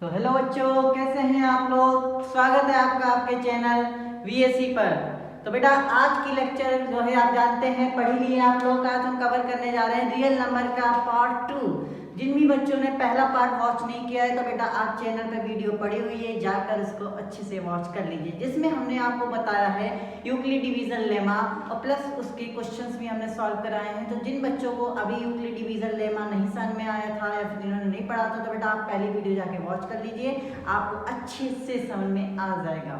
तो हेलो बच्चों, कैसे हैं आप लोग। स्वागत है आपका आपके चैनल वीएससी पर। तो बेटा आज की लेक्चर जो है आप जानते हैं, पढ़ लिए आप लोग। आज हम कवर करने जा रहे हैं रियल नंबर का पार्ट 2। जिन भी बच्चों ने पहला पार्ट वॉच नहीं किया है तो बेटा आप चैनल पे वीडियो पड़ी हुई है, जाकर इसको अच्छे से वॉच कर लीजिए, जिसमें हमने आपको बताया है यूक्लिड डिवीजन लेमा और प्लस उसके क्वेश्चंस भी हमने सॉल्व कराए हैं। तो जिन बच्चों को अभी यूक्लिड डिवीजन लेमा नहीं समझ में आया था या फिर जिन्होंने नहीं पढ़ा था तो बेटा आप पहली वीडियो जाके वॉच कर लीजिए, आपको अच्छे से समझ में आ जाएगा।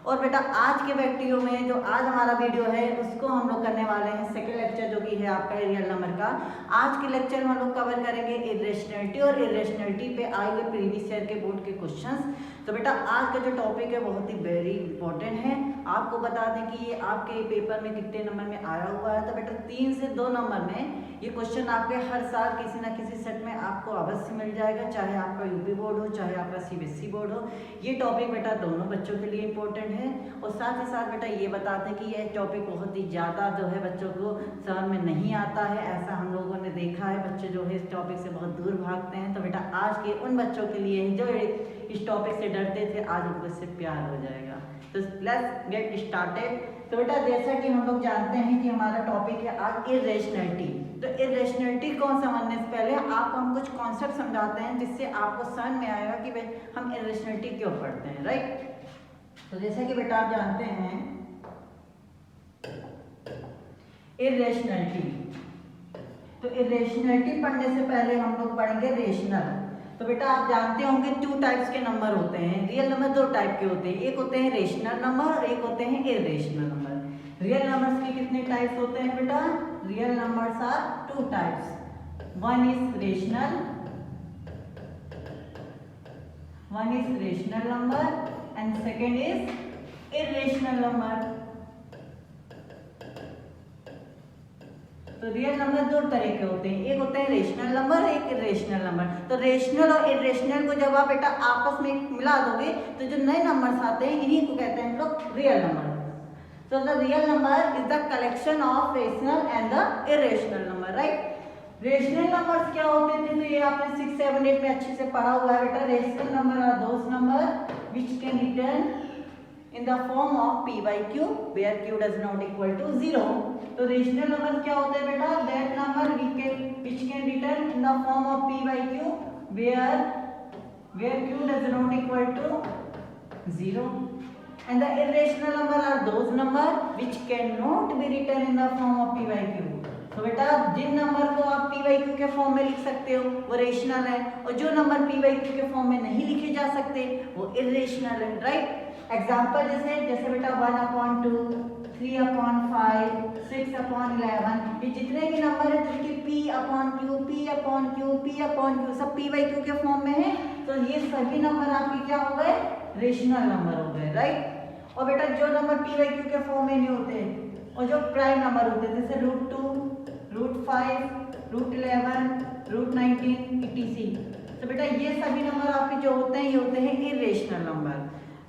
और बेटा आज के वीडियो में जो आज हमारा वीडियो है उसको हम लोग करने वाले हैं सेकंड लेक्चर, जो कि है आपका रियल नंबर का। आज के लेक्चर में हम लोग कवर करेंगे इरेशनलिटी और इरेशनलिटी पे आए हुए प्रीवियस ईयर के बोर्ड के क्वेश्चंस। तो बेटा आज का जो टॉपिक है बहुत ही वेरी इंपॉर्टेंट है। आपको बता दें कि ये आपके पेपर में कितने नंबर में आया हुआ है। तो बेटा 3 से 2 नंबर में ये क्वेश्चन आपके हर साल किसी ना किसी सेट में आपको अवश्य मिल जाएगा, चाहे आपका यूपी बोर्ड हो चाहे आपका सीबीएसई बोर्ड हो। ये टॉपिक बेटा दोनों बच्चों के लिए इंपॉर्टेंट है। और साथ ही साथ बेटा ये बताते हैं कि यह टॉपिक बहुत ही ज़्यादा जो है बच्चों को समझ में नहीं आता है, ऐसा हम लोगों ने देखा है। बच्चे जो है इस टॉपिक से बहुत दूर भागते हैं। तो बेटा आज के उन बच्चों के लिए जो इस टॉपिक से डरते थे, आज उनको इससे प्यार हो जाएगा। तो लेट्स गेट स्टार्टेड। तो बेटा जैसा कि हम लोग जानते हैं कि हमारा टॉपिक है आज इरेशनलिटी। तो इरेशनलिटी कौन समझने से पहले आपको हम कुछ कॉन्सेप्ट समझाते हैं, जिससे आपको समझ में आएगा कि भाई हम इरेशनलिटी क्यों पढ़ते हैं, राइट। तो जैसे कि बेटा आप जानते हैं इरेशनलिटी, तो इरेशनलिटी पढ़ने से पहले हम लोग पढ़ेंगे रेशनल। तो बेटा आप जानते होंगे 2 टाइप्स के नंबर होते हैं। रियल नंबर 2 टाइप के होते हैं, एक होते हैं रेशनल नंबर और एक होते हैं इरेशनल नंबर। रियल नंबर्स के कितने टाइप्स होते हैं बेटा? Real numbers are 2 types. One is rational number and second is irrational number। तो रियल नंबर 2 तरह के होते हैं, एक होते हैं रेशनल नंबर, एक इरेशनल नंबर। तो रेशनल और इरेशनल को जब आप बेटा आपस में मिला दोगे तो जो नए नंबर्स आते हैं इन्हीं को कहते हैं हम लोग रियल नंबर। तो the real number is the collection of rational and the irrational number, right. Rational numbers क्या होते थे? तो ये आपने 6, 7, 8 में अच्छे से पढ़ा हुआ है बेटा। Rational number are those number which can written in the form of p by q where q does not equal to 0। तो रेशनल नंबर क्या होते हैं बेटा? that number which can written in the form of p by q where q does not equal to 0। and the irrational number are those number which cannot be written in the form of p by q। तो बेटा जिन number को आप p by q के form में लिख सकते हो वो रेशनल है, और जो नंबर p by q के फॉर्म में नहीं लिखे जा सकते वो इरेशनल है, राइट। एग्जांपल जैसे बेटा 1/2, 3/5, 6/11, ये जितने भी नंबर है जिनके p/q सब p by q के फॉर्म में है, तो ये सभी नंबर आपके क्या हो गए? रेशनल नंबर हो गए, राइट। और बेटा जो नंबर p by q के फॉर्म में नहीं होते और जो प्राइम नंबर होते हैं जैसे √2, √5, √11, √19 etc। तो बेटा ये सभी नंबर आपके जो होते हैं ये होते हैं इरेशनल नंबर।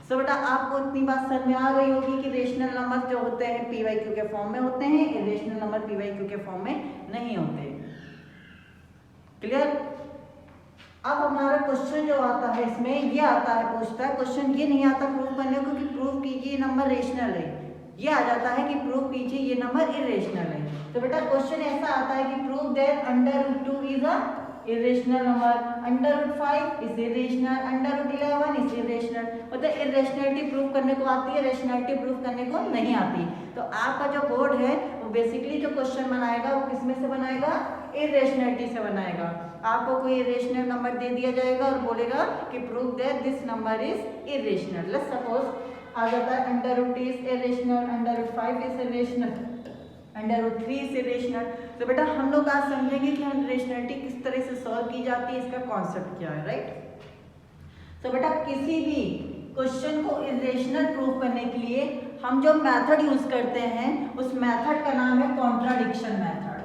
सो बेटा आपको इतनी बात समझ में आ गई होगी कि रेशनल नंबर जो होते हैं p by q के फॉर्म में होते हैं, irrational number p by q के फॉर्म में नहीं होते। क्लियर? अब हमारा क्वेश्चन जो आता है इसमें ये आता है, पूछता है क्वेश्चन ये नहीं आता प्रूव करने को कि प्रूव कीजिए नंबर रेशनल है, ये आ जाता है कि प्रूव कीजिए ये नंबर इरेशनल है। तो बेटा क्वेश्चन ऐसा आता है कि prove that √2 is a irrational number, √5 is irrational, √11 is irrational. मतलब इरेशनलिटी प्रूव करने को आती है, रेशनलिटी प्रूव करने को नहीं आती। तो आपका जो बोर्ड है वो बेसिकली जो क्वेश्चन बनाएगा वो किसमें से बनाएगा? इरेशनलिटी से बनाएगा। आपको कोई इरेशनल नंबर दे दिया जाएगा और बोलेगा कि prove that this number is irrational. Let's suppose आ जाता है √2 is irrational, √5 is irrational, √3 is irrational. तो बेटा हम लोग आज समझेंगे कि इरेशनलिटी किस तरह से सॉल्व की जाती है, इसका कॉन्सेप्ट क्या है, राइट। तो बेटा किसी भी क्वेश्चन को इरेशनल प्रूव करने के लिए हम जो मेथड यूज करते हैं उस मेथड का नाम है कॉन्ट्राडिक्शन मेथड।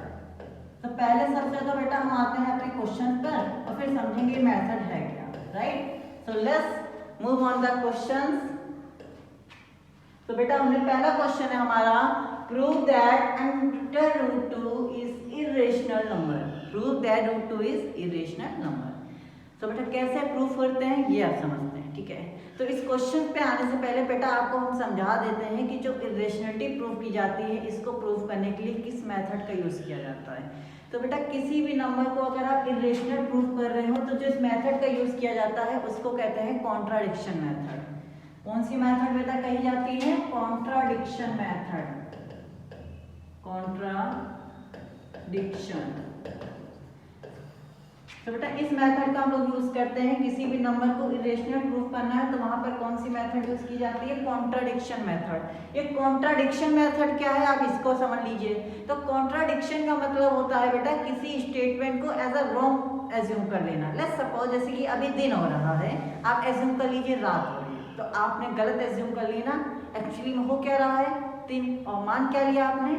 तो पहले सबसे तो बेटा हम आते हैं अपने क्वेश्चन पर और फिर समझेंगे मेथड है क्या, right. So let's move on the questions. तो बेटा हमने पहला क्वेश्चन है हमारा, prove that √2 is irrational number. Prove that √2 is irrational number. तो बेटा कैसे प्रूफ करते हैं ये आप समझते हैं, ठीक है। तो इस क्वेश्चन पे आने से पहले बेटा आपको हम समझा देते हैं कि जो इरेशनलिटी प्रूफ की जाती है इसको प्रूफ करने के लिए किस मेथड का यूज किया जाता है। तो बेटा किसी भी नंबर को अगर आप इरेशनल प्रूफ कर रहे हो तो जो इस मेथड का यूज किया जाता है उसको कहते हैं कॉन्ट्राडिक्शन मेथड। कौन सी मेथड बेटा कही जाती है? Contradiction method, contradiction. तो बेटा इस मेथड का हम लोग यूज करते हैं, किसी भी नंबर को इरेशनल प्रूफ करना है तो वहां पर कौन सी मेथड यूज की जाती है? Contradiction method. ये कॉन्ट्राडिक्शन मेथड क्या है आप इसको समझ लीजिए। तो कॉन्ट्राडिक्शन का मतलब होता है बेटा किसी स्टेटमेंट को एज अ रॉन्ग एज्यूम कर लेना। लेट्स सपोज जैसे कि अभी दिन हो रहा है, आप एज्यूम कर लीजिए रात हो रही है, तो आपने गलत एज्यूम कर ली ना, एक्चुअली में हो क्या रहा है? दिन, और मान क्या लिया आपने?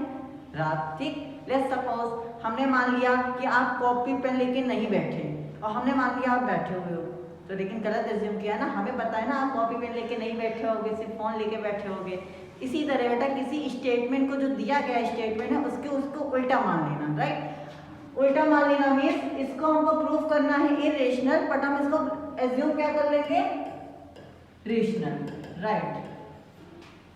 रात, ठीक। लेट्स सपोज हमने मान लिया कि आप कॉपी पेन लेके नहीं बैठे और हमने मान लिया आप बैठे हुए हो, तो लेकिन गलत एज्यूम किया ना, हमें पता है ना आप कॉपी पेन लेके नहीं बैठे होगे, सिर्फ फोन लेके बैठे होगे। इसी तरह बेटा किसी स्टेटमेंट को जो दिया गया स्टेटमेंट है उसको उल्टा मान लेना, राइट। उल्टा मान लेना मीन्स इसको हमको प्रूफ करना है इरेशनल, बट हम इसको एज्यूम क्या कर लेंगे? Rational, right.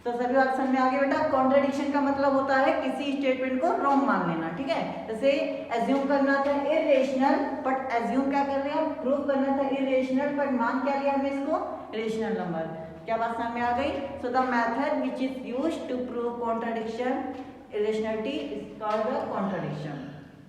तो सभी बात समझ में आ गई बेटा। कॉन्ट्राडिक्शन का मतलब होता है किसी स्टेटमेंट को रॉन्ग मान लेना, ठीक है। जैसे एज्यूम करना था इरेशनल, बट एज्यूम क्या कर रहे हैं? प्रूव करना था इरेशनल, बट मान क्या लिया हमने इसको? Rational number. क्या बात समझ में आ गई? So the method which is used to prove contradiction irrationality is called the contradiction.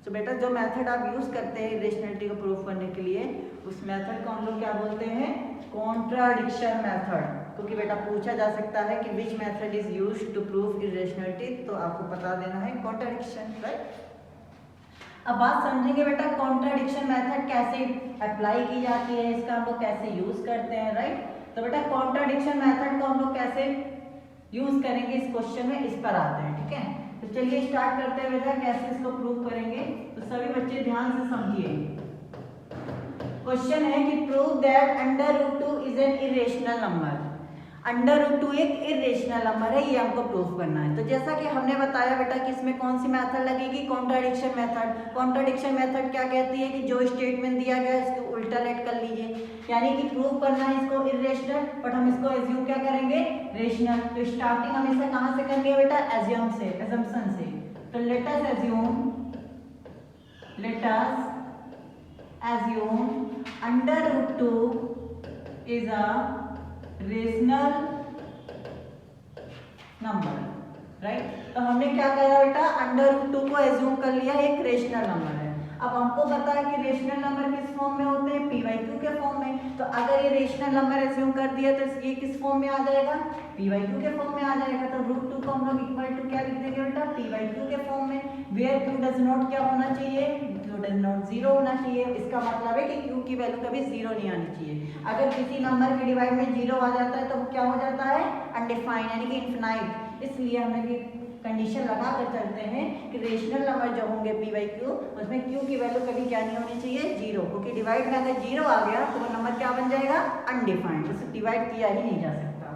तो बेटा जो मेथड आप यूज करते हैं इरेशनलिटी को प्रूव करने के लिए, उस मेथड को हम लोग क्या बोलते हैं? Contradiction method. क्योंकि बेटा पूछा जा सकता है कि which method is used to prove irrationality, तो आपको बता देना है कॉन्ट्राडिक्शन, राइट। अब बात समझेंगे बेटा कॉन्ट्राडिक्शन मेथड कैसे अप्लाई की जाती है, इसका हम लोग कैसे यूज करते हैं, राइट। तो बेटा कॉन्ट्राडिक्शन मेथड को हम लोग कैसे यूज करेंगे इस क्वेश्चन में, इस पर आते हैं, ठीक है। तो चलिए स्टार्ट करते हैं बेटा कैसे इसको प्रूव करेंगे। तो सभी बच्चे ध्यान से समझिए। क्वेश्चन है कि prove that √2 is an irrational number. √2 एक इरेशनल नंबर है, ये हमको प्रूफ करना है। तो जैसा कि हमने बताया बेटा कि इसमें कौन सी मेथड लगेगी? Contradiction method. कॉन्ट्राडिक्शन मेथड क्या कहती है कि जो स्टेटमेंट दिया गया है इसको उल्टा लेट कर लीजिए, यानी कि प्रूव करना है इसको इरेशनल, बट हम इसको एज्यूम क्या करेंगे? रेशनल। तो स्टार्टिंग हमेशा कहाँ से करेंगे बेटा? एज्यूम से, एजम्पशन से। तो let us assume √2 is a rational number, right. तो हमने क्या करा बेटा? √2 को एज्यूम कर लिया एक रेशनल नंबर है। अब हमको पता है कि रेशनल नंबर किस फॉर्म में होते हैं? p/q के फॉर्म में। तो अगर ये रेशनल नंबर एज्यूम कर दिया तो ये किस फॉर्म में आ जाएगा? p/q के फॉर्म में आ जाएगा। तो √2 को हम लोग इक्वल टू क्या लिख देंगे बेटा? p/q के फॉर्म में, वेयर q डज नॉट क्या होना चाहिए? q डज नॉट 0 होना चाहिए। इसका मतलब है कि q की वैल्यू कभी 0 नहीं आनी चाहिए। अगर किसी नंबर के डिवाइड में 0 आ जाता है तो क्या हो जाता है? अनडिफाइंड, यानी कि इनफिनाइट। इसलिए हमने भी कंडीशन लगा कर चलते हैं कि रेशनल नंबर जो होंगे p/q उसमें q की वैल्यू कभी क्या नहीं होनी चाहिए? 0, क्योंकि डिवाइड में अगर 0 आ गया तो वो नंबर क्या बन जाएगा? अनडिफाइंड, उसे डिवाइड किया ही नहीं जा सकता।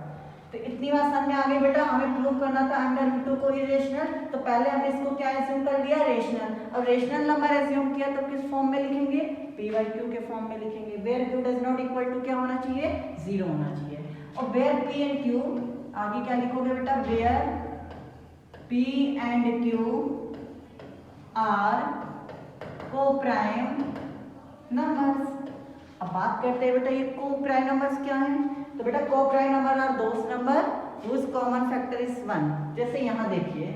तो इतनी बात समझ में आ गई बेटा। हमें प्रूव करना था √2 को इरेशनल, तो पहले हमने इसको क्या एज्यूम कर लिया? रेशनल। अब रेशनल नंबर एज्यूम किया तो किस फॉर्म में लिखेंगे? p/q के फॉर्म में लिखेंगे। Where q does not equal to क्या होना चाहिए? 0 होना चाहिए। और वेयर p एंड q, आगे क्या लिखोगे बेटा? Where p and q are co-prime numbers। अब बात करते हैं बेटा ये co-prime numbers क्या हैं। तो बेटा co-prime number are those number whose common factor is 1। जैसे यहाँ देखिए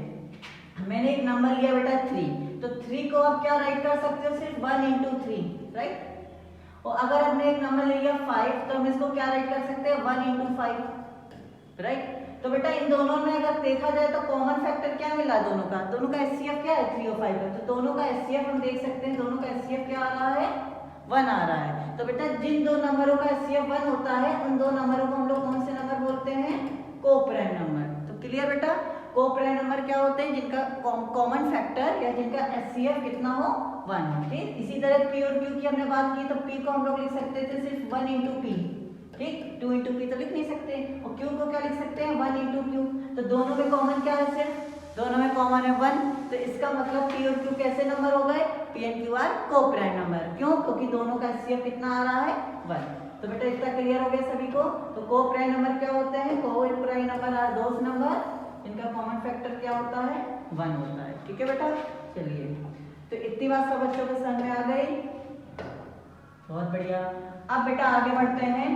मैंने एक नंबर लिया बेटा 3, तो 3 को आप क्या राइट कर सकते हो? सिर्फ 1 into 3, राइट। और अगर हमने एक नंबर ले लिया 5 तो हम इसको क्या राइट कर सकते हैं? 1 into 5, राइट। तो बेटा इन दोनों में अगर देखा जाए तो कॉमन फैक्टर क्या मिला दोनों का? दोनों का HCF क्या है? 3 और 5 का। तो दोनों का HCF हम देख सकते हैं, दोनों का HCF क्या आ रहा है? 1 आ रहा है। तो बेटा जिन दो नंबरों का HCF 1 होता है उन दो नंबरों को हम लोग कौन से नंबर बोलते हैं? Co-prime number. तो क्लियर बेटा? को-प्राइम नंबर क्या होते हैं? जिनका कॉमन फैक्टर या जिनका HCF कितना हो? 1 हो, ठीक। इसी तरह P और Q की हमने बात की तो P को हम लोग लिख सकते थे सिर्फ 1 into P, ठीक। 2 into p तो लिख नहीं सकते। और q को क्या लिख सकते हैं? 1 into q। तो दोनों में कॉमन क्या है? सिर्फ दोनों में कॉमन है 1। तो इसका मतलब p और q कैसे नंबर हो गए? पी एन क्यू आर को प्राइम नंबर। क्यों? क्योंकि दोनों का एचसीएफ कितना आ रहा है 1। तो बेटा इतना क्लियर हो गया सभी को। तो को प्राइम नंबर क्या होते हैं? Coprime number are those number इनका कॉमन फैक्टर क्या होता है? 1 होता है। ठीक है बेटा, चलिए तो इतनी बात सब बच्चों को समझ में आ गई। बहुत बढ़िया। अब बेटा आगे बढ़ते हैं।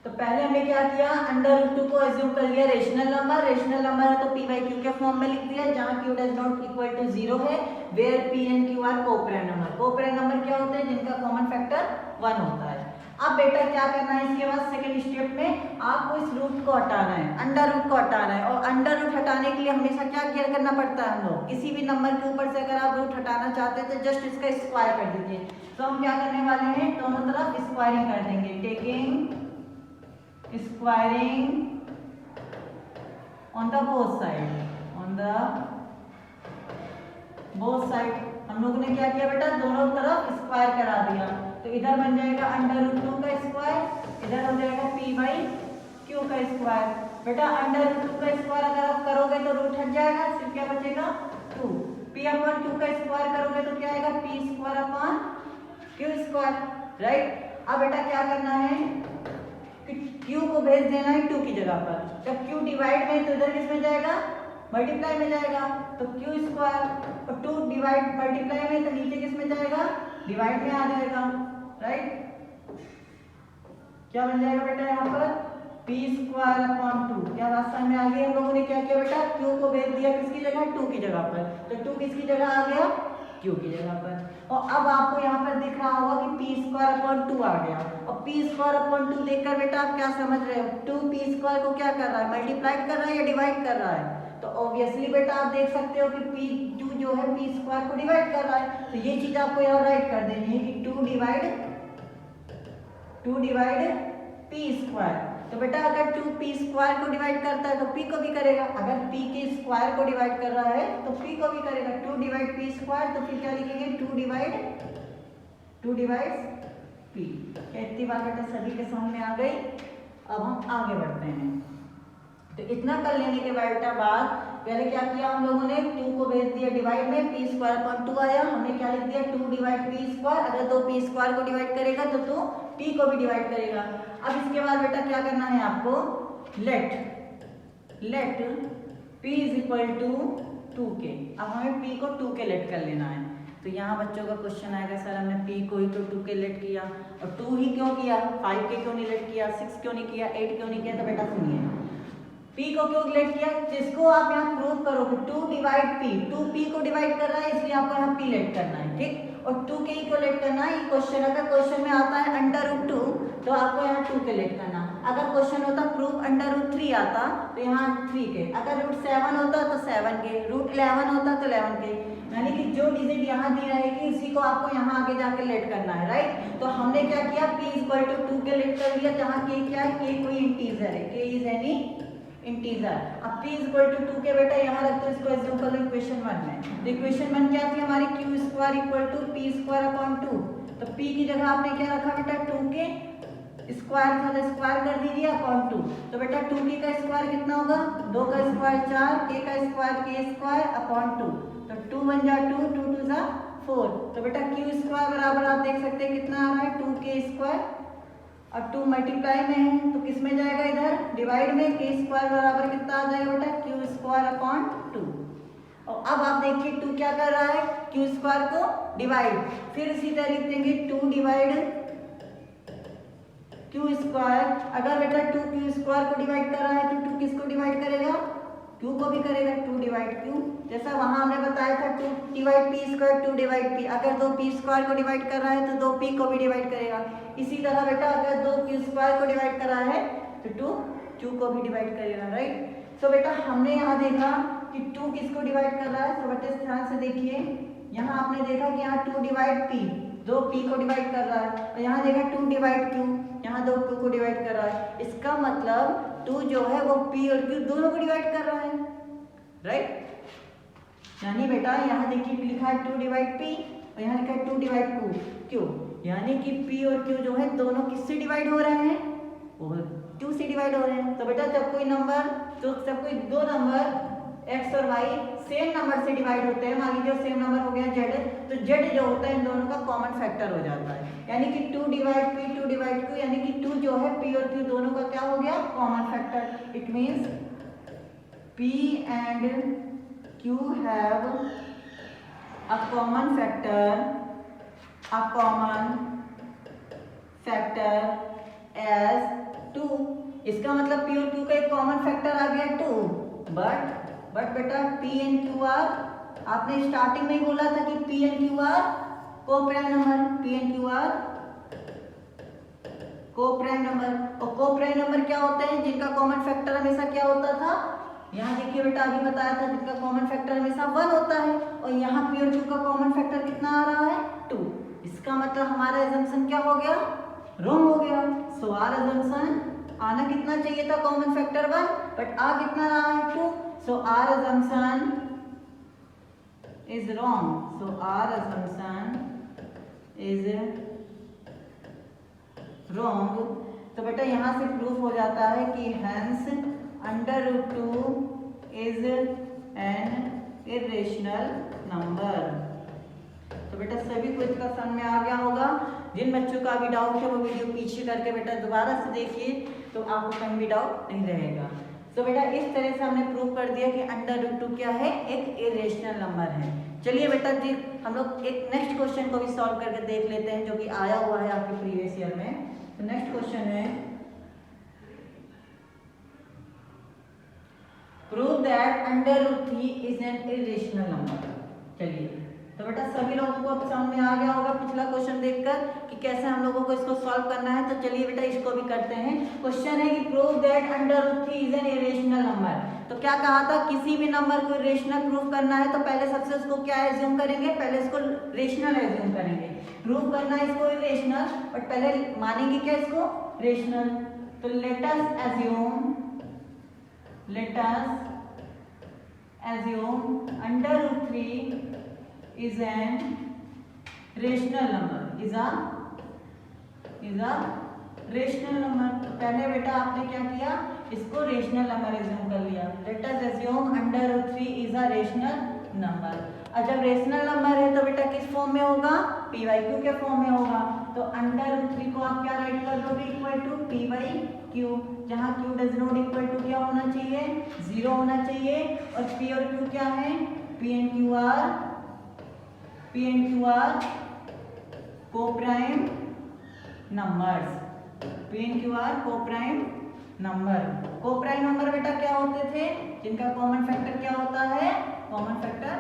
तो पहले हमने क्या किया, अंडर रूट 2 को एज्यूम कर लिया रेशनल नंबर। रेशनल नंबर है तो पी बाई क्यू के फॉर्म में लिख दिया, जहां Q does not equal to 0 है, where P and Q are coprime number. Coprime number क्या होते हैं? जिनका कॉमन फैक्टर 1 होता है। अब बेटा क्या करना है इसके बाद सेकंड स्टेप में आपको इस रूट को हटाना है, अंडर रूट को हटाना है। और अंडर रूट हटाने के लिए हमेशा क्या केयर करना पड़ता है हम लोग, किसी भी नंबर के ऊपर से अगर आप रूट हटाना चाहते हैं तो जस्ट इसका स्क्वायर कर दीजिए। तो हम क्या करने वाले हैं, दोनों तरफ स्क्वायरिंग कर देंगे, taking squaring on the both side, on the both side. हम लोगों ने क्या किया बेटा, दोनों तरफ स्क्वायर करा दिया। तो इधर बन जाएगा अंडर रूट 2 का स्क्वायर, इधर हो जाएगा पी बाई क्यू का स्क्वायर। बेटा अंडर रूट 2 का स्क्वायर अगर आप करोगे तो रूट हट जाएगा, सिर्फ क्या बचेगा 2। पी अपॉन 2 का स्क्वायर करोगे तो क्या आएगा, P square upon Q square, right. अब बेटा क्या करना है कि क्यू को भेज देना है 2 की जगह पर। जब क्यू डिवाइड में तो इधर किस में जाएगा, मल्टीप्लाई में जाएगा, तो क्यू स्क्वायर, और 2 डिवाइड मल्टीप्लाई में तो नीचे किस में जाएगा, डिवाइड में आ जाएगा, राइट। क्या बन जाएगा बेटा यहाँ पर, पी स्क्वायर अपॉन 2। क्या बात समझ में आ गई? हम लोगों ने क्या किया बेटा, क्यू को भेज दिया किसकी जगह, 2 की जगह पर। तो 2 किसकी जगह आ गया, क्यू की जगह पर। और अब आपको यहाँ पर दिख रहा होगा कि पी स्क्वायर अपॉन 2 आ गया। और पी स्क्वायर अपॉन 2 देखकर बेटा आप क्या समझ रहे हो, 2 पी स्क्वायर को क्या कर रहा है, मल्टीप्लाई कर रहा है या डिवाइड कर रहा है। तो ऑब्वियसली बेटा आप देख सकते हो कि पी 2 जो है पी स्क्वायर को डिवाइड कर रहा है। तो ये चीज आपको यहाँ राइट कर देनी है कि 2 डिवाइड पी स्क्वायर। तो बेटा अगर 2 पी स्क्वायर को डिवाइड करता है तो पी को भी करेगा, अगर पी के स्क्वायर को डिवाइड कर रहा है तो पी को भी करेगा। 2 डिवाइड पी स्क्वायर, तो फिर क्या लिखेंगे, 2 डिवाइड पी। इतनी बात बेटा सभी के समझ में आ गई। अब हम आगे बढ़ते हैं। तो इतना कर लेने के बाद पहले क्या किया हम लोगों ने, 2 को भेज दिया डिवाइड में, पी स्क्वायर अपॉन 2 आया, हमने क्या लिख दिया, 2 डिवाइड पी स्क्वायर। अगर 2 पी स्क्वायर को डिवाइड करेगा तो 2 पी को भी डिवाइड करेगा। अब इसके बाद बेटा क्या करना है आपको, let p is equal to 2k। अब हमें p को 2k लेट कर लेना है। तो यहाँ बच्चों का क्वेश्चन आएगा, सर हमने p को ही तो 2k लेट किया, और 2 ही क्यों किया, 5k क्यों नहीं लेट किया, 6 क्यों नहीं किया, 8 क्यों नहीं किया। तो बेटा सुनिए, p को क्यों लेट किया, जिसको आप यहाँ प्रूव करोगे 2 डिवाइड p, 2 p को डिवाइड कर रहा है इसलिए आपको यहाँ p लेट करना है, ठीक। और 2k को लेट करना है। क्वेश्चन अगर क्वेश्चन में आता है अंडर रूट 2 तो आपको यहाँ 2k लेट करना। अगर क्वेश्चन होता प्रूफ अंडर रूट 3 आता तो यहाँ 3k, अगर रूट 7 होता तो 7k, रूट 11 होता तो 11k। यानी कि जो डिजिट यहाँ दी रहेगी उसी को आपको यहाँ आगे जाकर लेट करना है, राइट। तो हमने क्या किया, p equal to 2k late कर दिया, जहाँ k क्या है, k कोई इंटीजर है, k इज एनी इंटीजर। अब p इक्वल टू 2k बेटा यहाँ रख दो, इसको एज्यूम कर लो इक्वेशन 1 में। तो इक्वेशन 1 क्या थी हमारी, q square equal to p square upon 2। तो p की जगह आपने क्या रखा बेटा, 2k स्क्वायर था, तो स्क्वायर कर दीजिए अपॉन 2। तो बेटा 2k का स्क्वायर कितना होगा, 2 का स्क्वायर 4, k का स्क्वायर k स्क्वायर अपॉन 2। तो 2 1 जा 2, 2 2 जा 4। तो बेटा q स्क्वायर बराबर आप देख सकते हैं कितना आ रहा है, 2k स्क्वायर, और 2 मल्टीप्लाई में है तो किस में जाएगा, इधर डिवाइड में, k स्क्वायर बराबर कितना आ जाएगा बेटा, q स्क्वायर अपॉन 2। और अब आप देखिए 2 क्या कर रहा है, q स्क्वायर को डिवाइड, फिर इसी तरह लिख देंगे 2 डिवाइड q स्क्वायर। अगर बेटा 2 q स्क्वायर को डिवाइड कर रहा है तो 2 किसको डिवाइड करेगा, q को भी करेगा, 2 डिवाइड q। जैसा वहां हमने बताया था 2 divide p square, 2 divide p। अगर 2 p स्क्वायर को डिवाइड कर रहा है तो 2 p को भी डिवाइड करेगा। इसी तरह बेटा अगर 2 q स्क्वायर को डिवाइड कर रहा है तो 2 q को भी डिवाइड करेगा, राइट। तो बेटा हमने यहाँ देखा कि 2 किसको डिवाइड कर रहा है, तो बेटा ध्यान से देखिए, यहाँ आपने देखा कि यहाँ 2 डिवाइड p, 2 p को डिवाइड कर रहा है, और यहाँ देखा 2 डिवाइड q, यहाँ 2 q को डिवाइड कर रहा है। इसका मतलब 2 जो है वो p और q दोनों को डिवाइड कर रहा है, राइट। यानी बेटा यहाँ देखिए लिखा है 2 डिवाइड p और यहाँ लिखा है 2 डिवाइड q, यानी कि p और q जो है दोनों किससे डिवाइड हो रहे हैं, वो 2 से डिवाइड हो रहे हैं। तो बेटा जब कोई नंबर, तो जब कोई दो नंबर एक्स और वाई सेम नंबर से डिवाइड होते हैं, मान लीजिए सेम नंबर हो गया जेड, तो जेड जो होता है इन दोनों का कॉमन फैक्टर हो जाता है, यानी कि 2 डिवाइड पी 2 डिवाइड क्यू, यानी कि 2 जो है पी और क्यू दोनों का क्या हो गया common factor. It means P and Q have a common factor as 2। इसका मतलब पी और क्यू का एक कॉमन फैक्टर आ गया 2, बट बेटा पी एंड क्यू आर, आपने स्टार्टिंग में ही बोला था कि P and Q are coprime number, P and Q are coprime number. और कोप्राइम नंबर क्या होते हैं, जिनका कॉमन फैक्टर हमेशा क्या होता था, यहाँ देखिए बेटा अभी बताया था जिनका कॉमन फैक्टर हमेशा 1 होता है, और यहाँ पी और क्यू का कॉमन फैक्टर कितना आ रहा है 2। इसका मतलब हमारा एजम्पशन क्या हो गया, रॉन्ग हो गया। सो आर एजम्पशन आना कितना चाहिए था कॉमन फैक्टर 1, बट आ कितना रहा है 2। So our assumption is wrong, so our assumption is wrong. तो बेटा यहाँ से प्रूफ हो जाता है कि hence under root 2 is an irrational number. तो बेटा सभी को इसका समझ में आ गया होगा। जिन बच्चों का अभी डाउट है वो वीडियो पीछे करके बेटा दोबारा से देखिए, तो आपको कहीं भी डाउट नहीं रहेगा। तो बेटा इस तरह से हमने प्रूव कर दिया कि अंडर रूट 2 क्या है, एक इरेशनल नंबर है। चलिए बेटा जी हम लोग एक नेक्स्ट क्वेश्चन को भी सॉल्व करके देख लेते हैं, जो कि आया हुआ है आपके प्रीवियस ईयर में। तो नेक्स्ट क्वेश्चन है prove that under root 3 is an irrational number. चलिए तो बेटा सभी लोगों को अब समझ में आ गया होगा पिछला क्वेश्चन देखकर कि कैसे हम लोगों को इसको सॉल्व करना है। तो चलिए बेटा इसको भी करते हैं। क्वेश्चन है कि prove that under root 3 is an irrational number. तो क्या कहा था, किसी भी नंबर को इरेशनल प्रूव करना है तो पहले सबसे उसको क्या एज्यूम करेंगे, पहले इसको रेशनल एज्यूम करेंगे। प्रूव करना है इसको इरेशनल, बट पहले मानेंगे क्या इसको रेशनल। तो let us assume under root 3 is an rational number, is a rational number। तो पहले बेटा आपने क्या किया, इसको रेशनल नंबर एज्यूम कर लिया। Let us assume under root 3 is a rational number। और जब रेशनल नंबर है तो बेटा किस फॉर्म में होगा, पी बाई क्यू के फॉर्म में होगा। तो अंडर रूट 3 को आप क्या राइट कर दोगे, equal to p by q, जहाँ q does not equal to क्या होना चाहिए, 0 होना चाहिए। और पी और क्यू क्या है, P and Q are coprime numbers, P and Q are coprime number. Coprime number बेटा क्या होते थे, जिनका कॉमन फैक्टर क्या होता है, कॉमन फैक्टर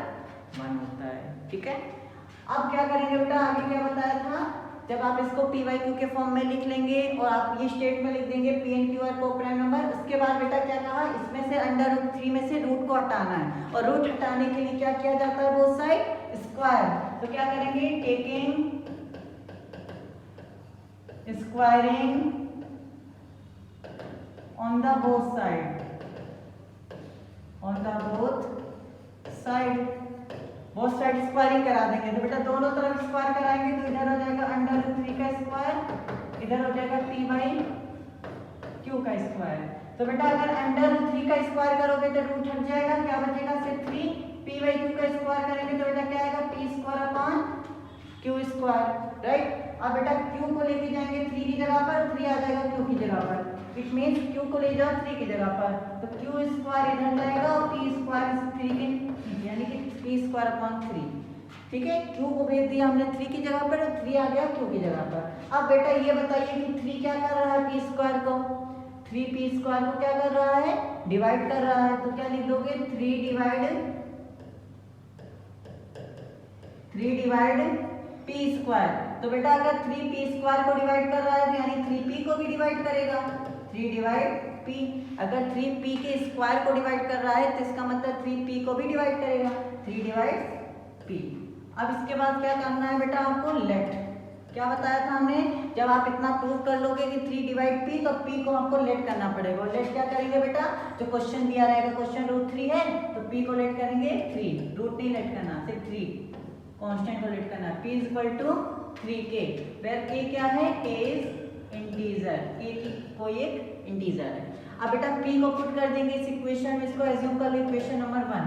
1 होता है। ठीक है, अब क्या करेंगे बेटा, आगे क्या बताया था, जब आप इसको पी वाई क्यू के फॉर्म में लिख लेंगे और आप ये स्टेट में लिख देंगे P and Q are coprime number. उसके बाद बेटा क्या कहा, इसमें से अंडर रूट 3 में से रूट को हटाना है, और रूट हटाने के लिए क्या किया जाता है, बोथ साइड स्क्वायर। तो क्या करेंगे, taking squaring on the both side, both side squaring करा देंगे। तो बेटा दोनों तरफ स्क्वायर कराएंगे तो इधर हो जाएगा अंडर रूट 3 का स्क्वायर, इधर हो जाएगा पी बाई क्यू का स्क्वायर। तो बेटा अगर अंडर रूट 3 का स्क्वायर करोगे तो रूट हट जाएगा, क्या बचेगा सिर्फ 3। पी बाई क्यू का स्क्वायर करेंगे तो बेटा क्या आएगा, P square upon Q square, right. अब बेटा क्यू को लेके जाएंगे 3 की जगह पर, 3 आ जाएगा क्यू की जगह पर। इट मीन्स क्यू को ले जाओ 3 की जगह पर, तो क्यू स्क्वायर इधर जाएगा और पी स्क्वायर 3 के, यानी कि पी स्क्वायर अपॉन 3। ठीक है, क्यू को भेज दिया हमने 3 की जगह पर, 3 आ गया क्यू की जगह पर। अब बेटा ये बताइए कि 3 क्या कर रहा है, पी स्क्वायर को, 3 पी स्क्वायर को क्या कर रहा है, डिवाइड कर रहा है। तो क्या लिख दोगे, 3 डिवाइड पी स्क्वायर। तो बेटा अगर 3 पी स्क्वायर को डिवाइड कर रहा है तो यानी 3 पी को भी डिवाइड करेगा, 3 डिवाइड पी। अगर 3 पी के स्क्वायर को डिवाइड कर रहा है तो इसका मतलब 3 पी को भी डिवाइड करेगा, 3 डिवाइड पी। अब इसके बाद क्या करना है बेटा आपको, लेट। क्या बताया था हमने, जब आप इतना प्रूव कर लोगे कि 3 डिवाइड पी, तो पी को आपको लेट करना पड़ेगा। और लेट क्या करेंगे बेटा, जो क्वेश्चन दिया रहेगा, क्वेश्चन रूट 3 है तो पी को लेट करेंगे 3, रूट नहीं लेट करना, सिर्फ 3 कांस्टेंट को लेट करना। p is equal to 3k, where k क्या है, k इज इंटीजर, k की कोई एक इंटीजर है। अब बेटा p को पुट कर देंगे इस इक्वेशन में, इसको एज्यूम कर लो इक्वेशन नंबर 1।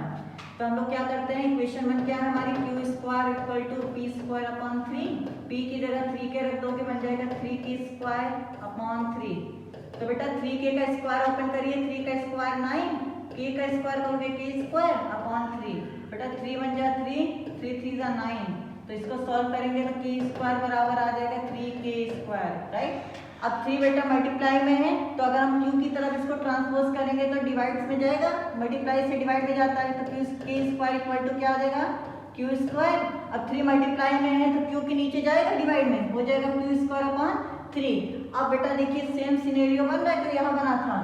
तो हम लोग क्या करते हैं, इक्वेशन 1 क्या है हमारी, Q square equal to P square upon 3, p की जगह 3k रख दोगे बन जाएगा 3k स्क्वायर अपॉन 3। तो बेटा 3k का स्क्वायर ओपन करिए, 3 का स्क्वायर 9, k का स्क्वायर करोगे k स्क्वायर अपॉन 3, बेटा 3 बन जाए 3, 3 3 जा 9। तो इसको सॉल्व करेंगे तो k स्क्वायर बराबर आ जाएगा 3k स्क्वायर, राइट। अब 3 बेटा मल्टीप्लाई में है, तो अगर हम q की तरफ इसको ट्रांसपोज करेंगे तो डिवाइड्स में जाएगा, मल्टीप्लाई से डिवाइड में जाता है, तो k स्क्वायर इक्वल टू क्या आ जाएगा, q स्क्वायर। अब 3 मल्टीप्लाई में है तो q के नीचे जाएगा, डिवाइड में हो जाएगा q स्क्वायर अपॉन 3। अब बेटा देखिए सेम सिनेरियो बन रहा है तो यहाँ बना था,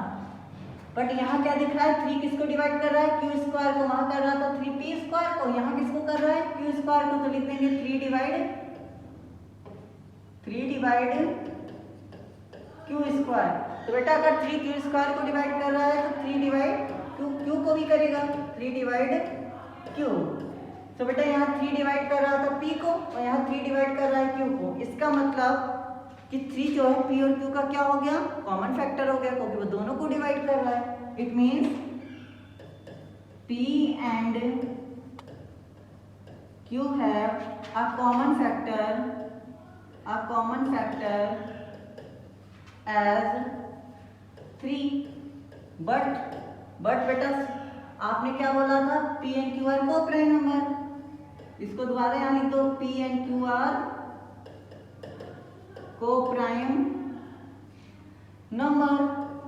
बट यहाँ क्या दिख रहा है, 3 किसको डिवाइड कर रहा है, q स्क्वायर को, वहां कर रहा था 3p स्क्वायर को, यहाँ किसको कर रहा है, q स्क्वायर को। तो लिख देंगे 3 डिवाइड q स्क्वायर। तो बेटा अगर 3 q स्क्वायर को डिवाइड कर रहा है तो 3 डिवाइड q को भी करेगा, 3 डिवाइड q। तो बेटा यहाँ 3 डिवाइड कर रहा था p को और यहाँ 3 डिवाइड कर रहा है q को। इसका मतलब कि 3 जो है p और q का क्या हो गया, कॉमन फैक्टर हो गया, क्योंकि वो दोनों को डिवाइड कर रहा है। It means p and q have a common factor as 3, but बेटा आपने क्या बोला था, p and q आर को प्राइम नंबर, इसको दोबारा यहाँ लिख दो, p and q आर को प्राइम नंबर।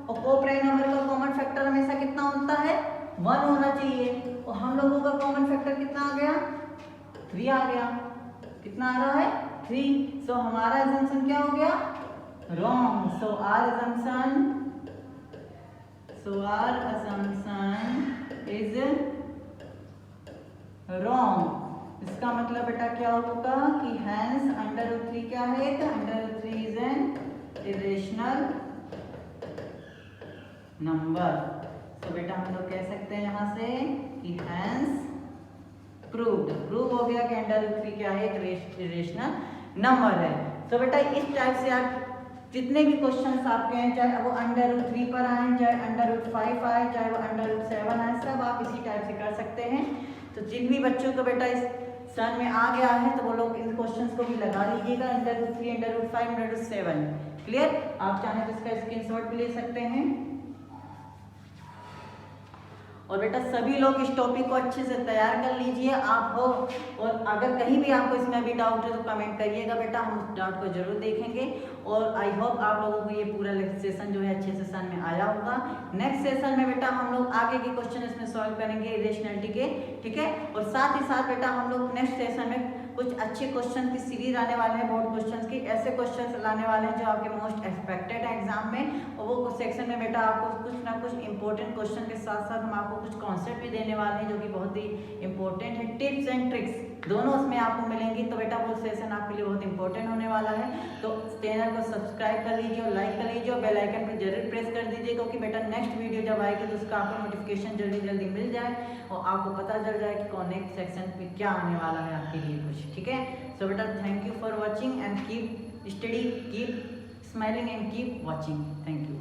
और को प्राइम नंबर का कॉमन फैक्टर हमेशा कितना होता है, 1 होना चाहिए, और हम लोगों का कॉमन फैक्टर कितना आ गया, 3 आ गया। कितना आ रहा है, 3। सो हमारा assumption क्या हो गया, wrong। So our assumption is wrong। इसका मतलब बेटा क्या होगा कि hence √3 क्या है, तो √3 is an irrational number। तो बेटा हम लोग कह सकते हैं यहाँ से कि hence प्रूव हो गया कि √3 क्या है, एक इरेशनल नंबर है। तो बेटा इस टाइप से आप जितने भी क्वेश्चंस आपके हैं, चाहे वो √3 पर आए, चाहे √5 आए, चाहे वो √7 आए, सब आप इसी टाइप से कर सकते हैं। तो जिन भी बच्चों को बेटा इस सन में आ गया है तो वो लोग इन क्वेश्चंस को भी लगा लीजिएगा, √3, √5, √7। क्लियर। आप चाहें तो इसका स्क्रीनशॉट भी ले सकते हैं। और बेटा सभी लोग इस टॉपिक को अच्छे से तैयार कर लीजिए आप हो, और अगर कहीं भी आपको इसमें भी डाउट है तो कमेंट करिएगा बेटा, हम उस डाउट को जरूर देखेंगे। और आई होप आप लोगों को ये पूरा सेशन जो है अच्छे से समझ में आया होगा। नेक्स्ट सेशन में बेटा हम लोग आगे के क्वेश्चन इसमें सॉल्व करेंगे इरेशनलिटी के, ठीक है। और साथ ही साथ बेटा हम लोग नेक्स्ट सेशन में कुछ अच्छे क्वेश्चन की सीरीज आने वाले हैं, बोर्ड क्वेश्चन की, ऐसे क्वेश्चन लाने वाले हैं जो आपके मोस्ट एक्सपेक्टेड है एग्जाम में। और वो सेक्शन में बेटा आपको कुछ ना कुछ इंपॉर्टेंट क्वेश्चन के साथ साथ हम आपको कुछ कॉन्सेप्ट भी देने वाले हैं जो कि बहुत ही इंपॉर्टेंट है, टिप्स एंड ट्रिक्स दोनों उसमें आपको मिलेंगी। तो बेटा वो सेशन आपके लिए बहुत इंपॉर्टेंट होने वाला है। तो चैनल को सब्सक्राइब कर लीजिए और लाइक कर लीजिए और बेल आइकन पर जरूर प्रेस कर दीजिए, क्योंकि बेटा नेक्स्ट वीडियो जब आएगी तो उसका आपको नोटिफिकेशन जल्दी मिल जाए और आपको पता चल जाए कि कौन नेक्स्ट सेक्शन में क्या आने वाला है आपके लिए कुछ, ठीक है। सो बेटा thank you for watching and keep study, keep smiling and keep watching. Thank you.